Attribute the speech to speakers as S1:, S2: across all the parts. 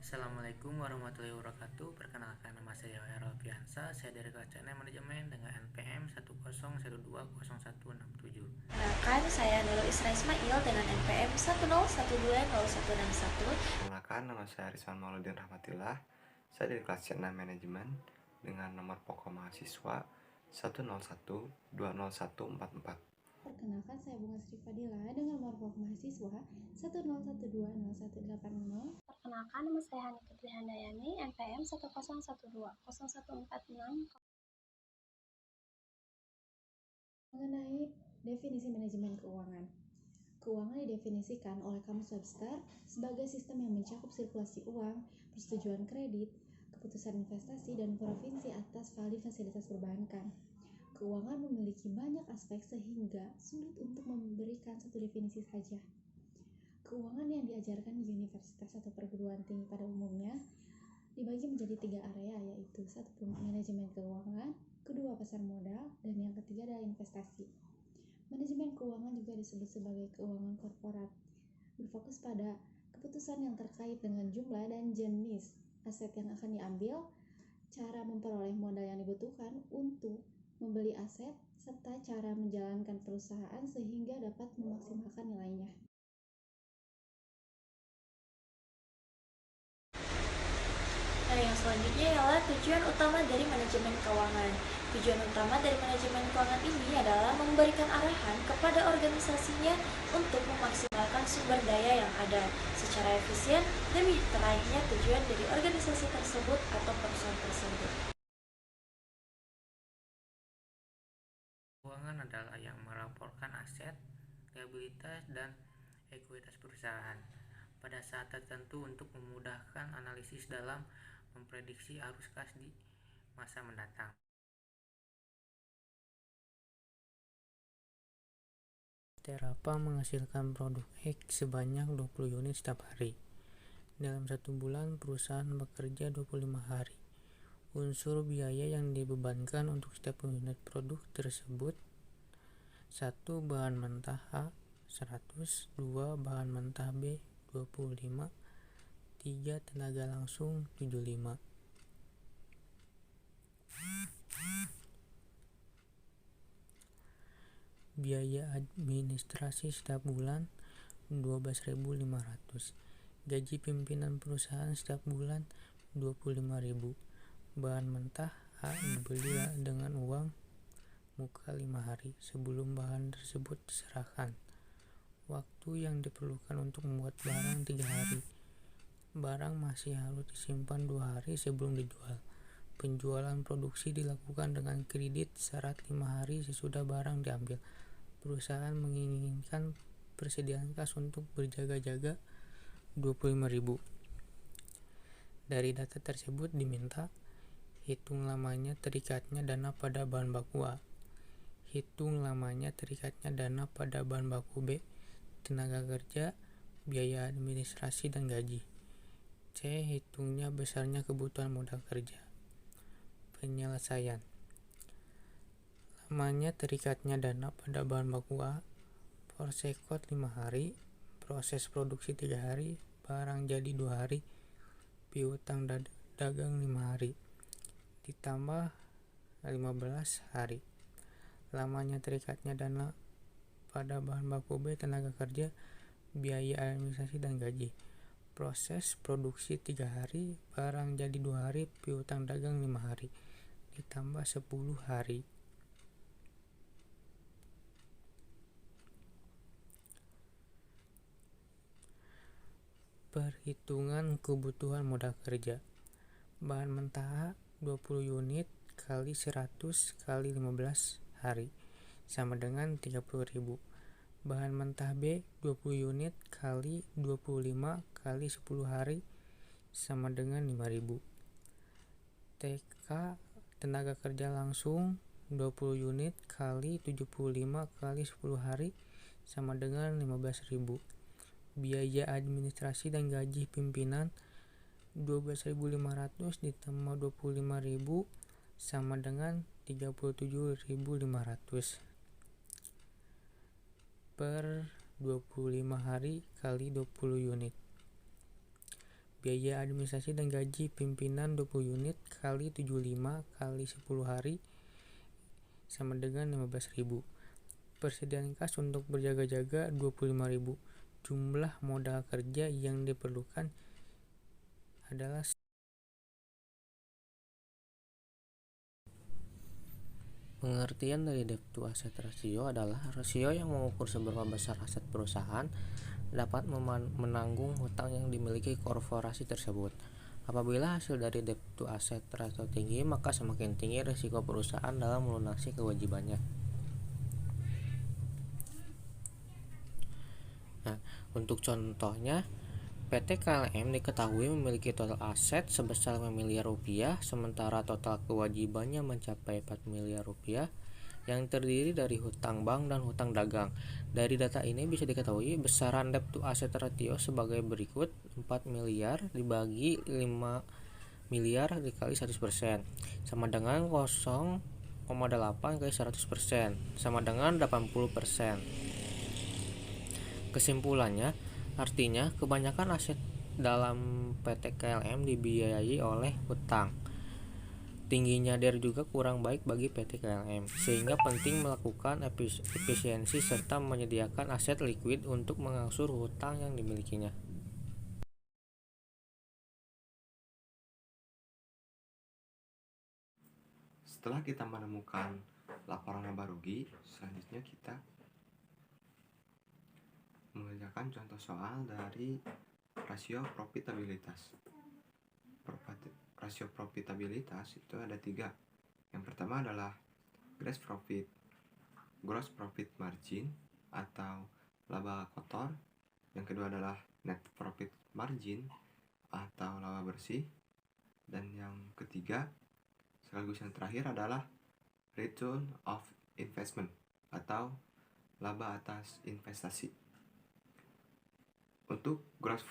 S1: Assalamualaikum warahmatullahi wabarakatuh. Perkenalkan, nama saya Herald Fiansa. Saya dari kelas CNM Manajemen dengan NPM 1012017.
S2: Perkenalkan, saya Nurul Isra Ismail dengan NPM 101200161.
S3: Perkenalkan, nama saya Rizwan Mauludin Rahmatillah. Saya dari kelas C6 Manajemen dengan nomor pokok mahasiswa 101200144.
S4: Perkenalkan, saya Bunga Sri Fadila dengan nomor pokok mahasiswa 101200180.
S5: Perkenalkan, nama saya Hani Putri Handayani, NPM 101200146.
S4: Mengenai definisi manajemen keuangan. Keuangan didefinisikan oleh Kamus Webster sebagai sistem yang mencakup sirkulasi uang, persetujuan kredit, keputusan investasi, dan provinsi atas value fasilitas perbankan. Keuangan memiliki banyak aspek sehingga sulit untuk memberikan satu definisi saja. Keuangan yang diajarkan di universitas atau perguruan tinggi pada umumnya dibagi menjadi 3 area, yaitu 1. Manajemen keuangan, 2. Pasar modal, dan yang ketiga adalah investasi. Manajemen keuangan juga disebut sebagai keuangan korporat, berfokus pada keputusan yang terkait dengan jumlah dan jenis aset yang akan diambil, cara memperoleh modal yang dibutuhkan untuk membeli aset, serta cara menjalankan perusahaan sehingga dapat memaksimalkan nilainya.
S2: Nah, yang selanjutnya ialah tujuan utama dari manajemen keuangan. Tujuan utama dari manajemen keuangan ini adalah memberikan arahan kepada organisasinya untuk memaksimalkan sumber daya yang ada secara efisien demi teraihnya tujuan dari organisasi tersebut atau perusahaan tersebut.
S1: Keuangan adalah yang melaporkan aset, liabilitas, dan ekuitas perusahaan pada saat tertentu untuk memudahkan analisis dalam memprediksi arus kas di masa mendatang. Terapa menghasilkan produk X sebanyak 20 unit setiap hari. Dalam 1 bulan, perusahaan bekerja 25 hari. Unsur biaya yang dibebankan untuk setiap unit produk tersebut: 1. Bahan mentah A 100, 2. Bahan mentah B 25, 3. Tenaga langsung 75. Biaya administrasi setiap bulan 12.500. Gaji pimpinan perusahaan setiap bulan 25.000. Bahan mentah A dibeli dengan uang muka 5 hari sebelum bahan tersebut diserahkan. Waktu yang diperlukan untuk membuat barang 3 hari. Barang masih harus disimpan 2 hari sebelum dijual. Penjualan produksi dilakukan dengan kredit syarat 5 hari sesudah barang diambil. Perusahaan menginginkan persediaan kas untuk berjaga-jaga 25.000. Dari data tersebut diminta: hitung lamanya terikatnya dana pada bahan baku A. Hitung lamanya terikatnya dana pada bahan baku B, tenaga kerja, biaya administrasi, dan gaji. C. Hitungnya besarnya kebutuhan modal kerja. Penyelesaian: lamanya terikatnya dana pada bahan baku A, Forsekot 5 hari, proses produksi 3 hari, barang jadi 2 hari, piutang dagang 5 hari, ditambah 15 hari. Lamanya terikatnya dana pada bahan baku B, tenaga kerja, biaya administrasi, dan gaji. Proses produksi 3 hari, barang jadi 2 hari, piutang dagang 5 hari, ditambah 10 hari. Perhitungan kebutuhan modal kerja. Bahan mentah A 20 unit kali 100 kali 15 hari sama dengan 30.000. Bahan mentah B 20 unit kali 25 kali 10 hari sama dengan 5.000. TK tenaga kerja langsung 20 unit kali 75 kali 10 hari sama dengan 15.000. Biaya administrasi dan gaji pimpinan 12.500 ditambah 25.000 sama dengan 37.500 per 25 hari kali 20 unit. Biaya administrasi dan gaji pimpinan 20 unit kali 75 kali 10 hari sama dengan 15.000. Persediaan kas untuk berjaga-jaga 25.000. Jumlah modal kerja yang diperlukan adalah pengertian dari debt to asset ratio adalah rasio yang mengukur seberapa besar aset perusahaan dapat menanggung hutang yang dimiliki korporasi tersebut. Apabila hasil dari debt to asset ratio tinggi, maka semakin tinggi risiko perusahaan dalam melunasi kewajibannya. Nah, untuk contohnya, PT KLM diketahui memiliki total aset sebesar 5 miliar rupiah, sementara total kewajibannya mencapai 4 miliar rupiah, yang terdiri dari hutang bank dan hutang dagang. Dari data ini bisa diketahui besaran debt to asset ratio sebagai berikut: 4 miliar dibagi 5 miliar dikali 100% sama dengan 0,8 kali 100% sama dengan 80%. Kesimpulannya, artinya kebanyakan aset dalam PT KLM dibiayai oleh hutang. Tingginya DER juga kurang baik bagi PT KLM, sehingga penting melakukan efisiensi serta menyediakan aset likuid untuk mengangsur hutang yang dimilikinya.
S3: Setelah kita menemukan laporan laba rugi, selanjutnya kita mengerjakan contoh soal dari rasio profitabilitas. Rasio profitabilitas itu ada 3. Yang pertama adalah gross profit margin atau laba kotor. Yang kedua adalah net profit margin atau laba bersih. Dan yang ketiga sekaligus yang terakhir adalah return of investment atau laba atas investasi. Untuk gross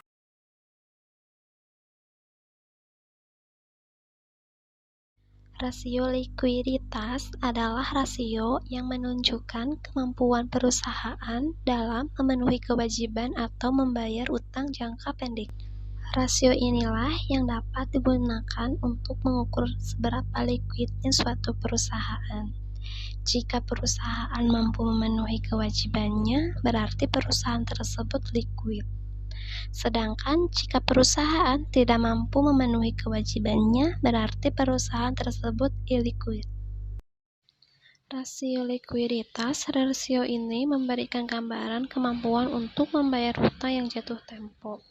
S5: Rasio likuiditas adalah rasio yang menunjukkan kemampuan perusahaan dalam memenuhi kewajiban atau membayar utang jangka pendek. Rasio inilah yang dapat digunakan untuk mengukur seberapa likuidnya suatu perusahaan. Jika perusahaan mampu memenuhi kewajibannya, berarti perusahaan tersebut likuid. Sedangkan jika perusahaan tidak mampu memenuhi kewajibannya, berarti perusahaan tersebut illiquid. Rasio likuiditas. Rasio ini memberikan gambaran kemampuan untuk membayar hutang yang jatuh tempo.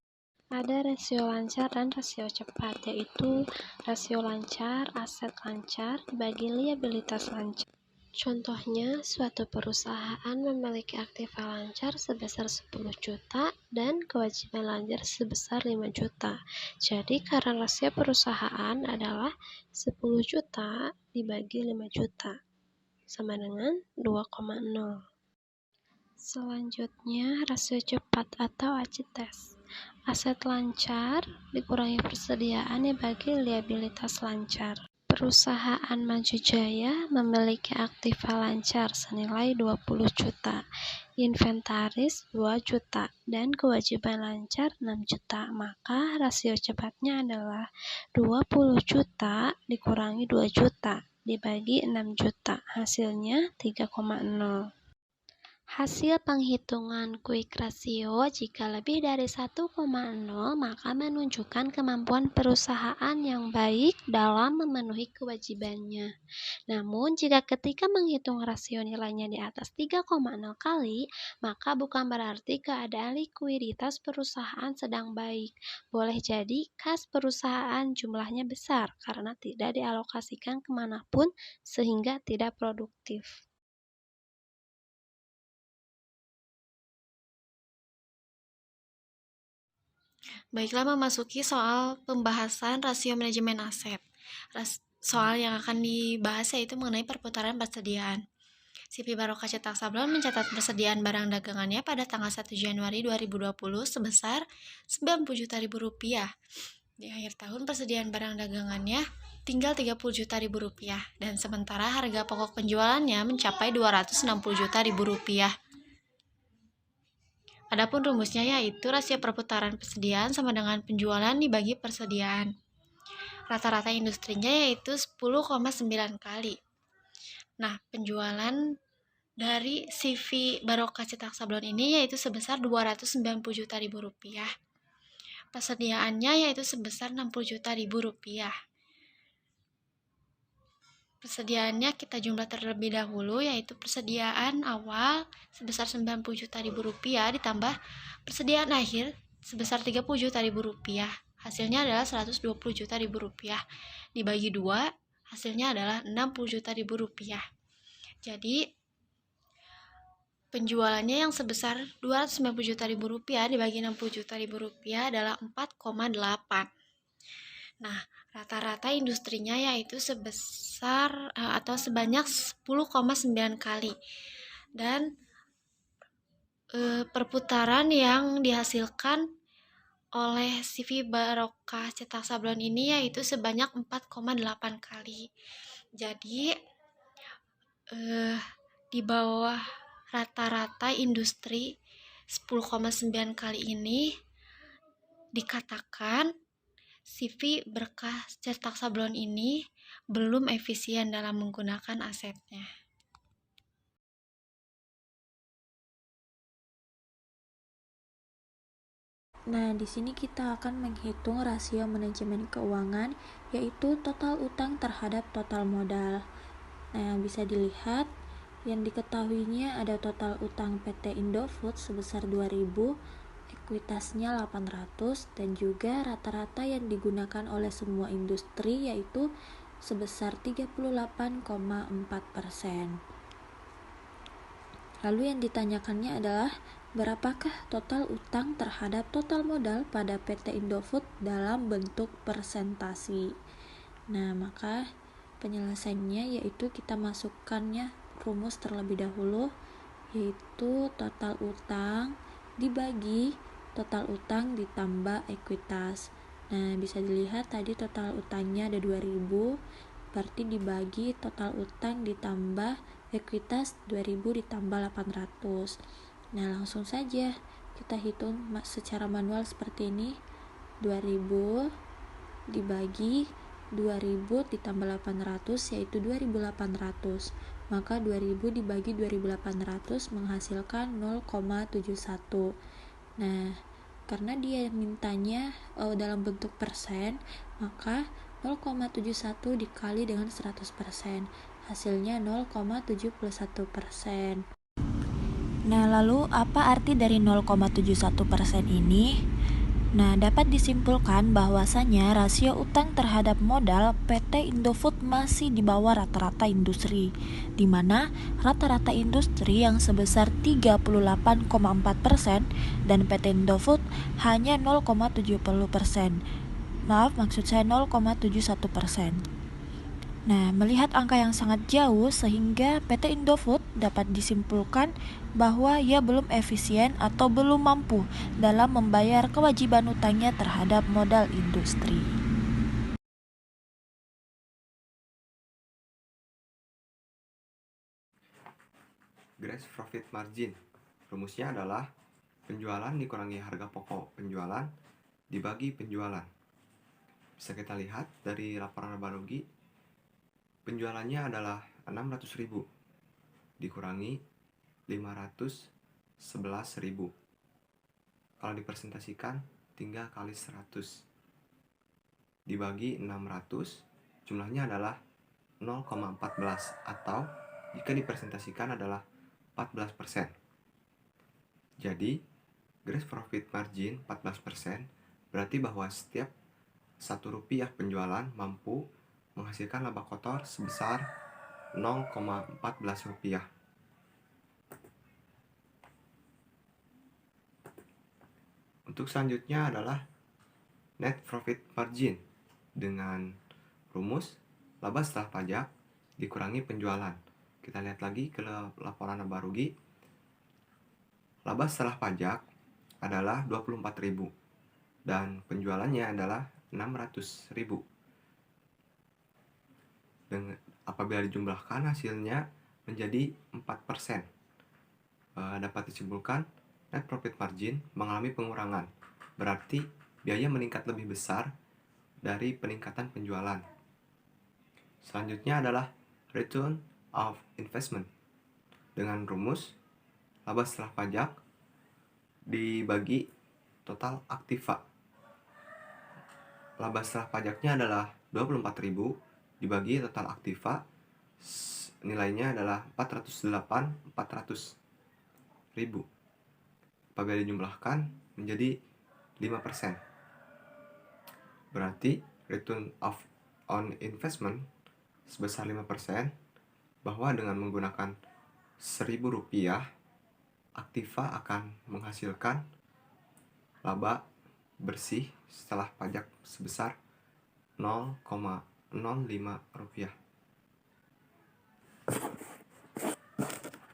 S5: Ada rasio lancar dan rasio cepat, yaitu rasio lancar, aset lancar, dibagi liabilitas lancar. Contohnya, suatu perusahaan memiliki aktiva lancar sebesar 10 juta dan kewajiban lancar sebesar 5 juta. Jadi, current rasio perusahaan adalah 10 juta dibagi 5 juta, sama dengan 2,0. Selanjutnya, rasio cepat atau ACTES. Aset lancar dikurangi persediaan dibagi liabilitas lancar. Perusahaan Maju Jaya memiliki aktiva lancar senilai 20 juta, inventaris 2 juta, dan kewajiban lancar 6 juta. Maka rasio cepatnya adalah 20 juta dikurangi 2 juta dibagi 6 juta, hasilnya 3,0. Hasil penghitungan quick ratio jika lebih dari 1,0 maka menunjukkan kemampuan perusahaan yang baik dalam memenuhi kewajibannya. Namun jika ketika menghitung rasio nilainya di atas 3,0 kali, maka bukan berarti keadaan likuiditas perusahaan sedang baik. Boleh jadi kas perusahaan jumlahnya besar karena tidak dialokasikan kemanapun sehingga tidak produktif.
S2: Baiklah, memasuki soal pembahasan rasio manajemen aset. Soal yang akan dibahas yaitu mengenai perputaran persediaan. Sipi Barokah Cetak Sablon mencatat persediaan barang dagangannya pada tanggal 1 Januari 2020 sebesar Rp90 juta. Di akhir tahun persediaan barang dagangannya tinggal Rp30 juta dan sementara harga pokok penjualannya mencapai Rp260 juta.
S6: Adapun rumusnya yaitu rasio perputaran persediaan sama dengan penjualan dibagi persediaan. Rata-rata industrinya yaitu 10,9 kali. Nah, penjualan dari CV Barokah Cetak Sablon ini yaitu sebesar Rp290 juta. Persediaannya yaitu sebesar Rp60 juta. Persediaannya kita jumlah terlebih dahulu, yaitu persediaan awal sebesar Rp90 juta ditambah persediaan akhir sebesar Rp30 juta. Hasilnya adalah Rp120 juta. Dibagi 2, hasilnya adalah Rp60 juta. Jadi penjualannya yang sebesar Rp290 juta dibagi Rp60 juta adalah 4,8. Nah, rata-rata industrinya yaitu sebesar atau sebanyak 10,9 kali. Dan perputaran yang dihasilkan oleh CV Barokah Cetak Sablon ini yaitu sebanyak 4,8 kali. Jadi di bawah rata-rata industri 10,9 kali ini dikatakan CV Berkah Cetak Sablon ini belum efisien dalam menggunakan asetnya.
S2: Nah, di sini kita akan menghitung rasio manajemen keuangan, yaitu total utang terhadap total modal. Nah, yang bisa dilihat, yang diketahuinya ada total utang PT Indofood sebesar 2.000, ekuitasnya 800, dan juga rata-rata yang digunakan oleh semua industri yaitu sebesar 38,4%. Lalu yang ditanyakannya adalah berapakah total utang terhadap total modal pada PT Indofood dalam bentuk persentasi. Nah, maka penyelesaiannya yaitu kita masukkannya rumus terlebih dahulu, yaitu total utang dibagi total utang ditambah ekuitas. Nah, bisa dilihat tadi total utangnya ada 2.000, berarti dibagi total utang ditambah ekuitas 2.000 ditambah 800. Nah, langsung saja kita hitung secara manual seperti ini. 2.000 dibagi 2.000 ditambah 800 yaitu 2.800. Maka 2.000 dibagi 2.800 menghasilkan 0,71. Nah, karena dia mintanya dalam bentuk persen, maka 0,71 dikali dengan 100%. Hasilnya 0,71%. Nah, lalu apa arti dari 0,71% ini? Nah, dapat disimpulkan bahwasanya rasio utang terhadap modal PT Indofood masih di bawah rata-rata industri, di mana rata-rata industri yang sebesar 38,4% dan PT Indofood hanya 0,70%. Maksud saya 0,71%. Nah, melihat angka yang sangat jauh sehingga PT Indofood dapat disimpulkan bahwa ia belum efisien atau belum mampu dalam membayar kewajiban utangnya terhadap modal industri.
S3: Gross profit margin. Rumusnya adalah penjualan dikurangi harga pokok penjualan dibagi penjualan. Bisa kita lihat dari laporan laba rugi, penjualannya adalah 600.000 dikurangi 511.000. Kalau dipresentasikan tinggal kali 100 dibagi 600, jumlahnya adalah 0,14 atau jika dipresentasikan adalah 14%. Jadi gross profit margin 14% berarti bahwa setiap Rp1 penjualan mampu menghasilkan laba kotor sebesar Rp0,14. Untuk selanjutnya adalah net profit margin dengan rumus laba setelah pajak dikurangi penjualan. Kita lihat lagi ke laporan laba rugi. Laba setelah pajak adalah 24.000 dan penjualannya adalah 600.000. Dan apabila dijumlahkan hasilnya menjadi 4%. Dapat disimpulkan net profit margin mengalami pengurangan. Berarti biaya meningkat lebih besar dari peningkatan penjualan. Selanjutnya adalah return of investment. Dengan rumus laba setelah pajak dibagi total aktiva. Laba setelah pajaknya adalah 24.000 dibagi total aktiva, nilainya adalah 408.400.000. Apabila dijumlahkan menjadi 5%. Berarti return on investment sebesar 5%, bahwa dengan menggunakan Rp1.000, aktiva akan menghasilkan laba bersih setelah pajak sebesar Rp0,05.